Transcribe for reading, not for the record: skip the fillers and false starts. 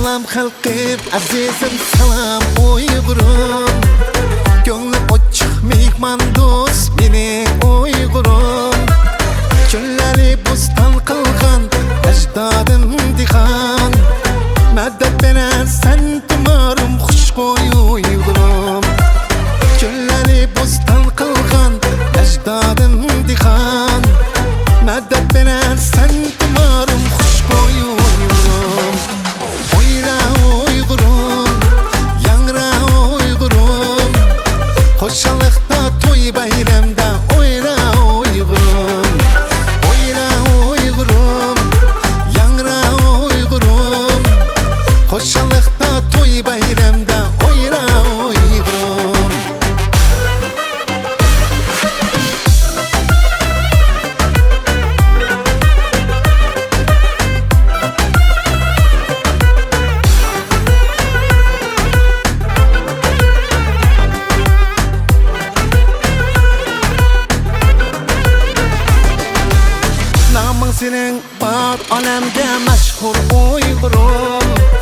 Salam halkım, azizim salam Uygurum. Gönlüm açık mehman dost meni Uygurum. Külleri bustan kılgan ecdadım dihan. Medet benen sen tumarım hoş koy Uygurum. Külleri bustan kılgan ecdadım dihan. Medet benen sen tumarım hoş koy Uygurum. Oyra Uygurum, yangra Uygurum. Hoşalıkta toy bayramda oyra Uygurum. Oyra Uygurum, yangra Uygurum. Hoşalıkta toy bayramda oyra Uygurum. Namın senin var alemde meşhur Uygurum.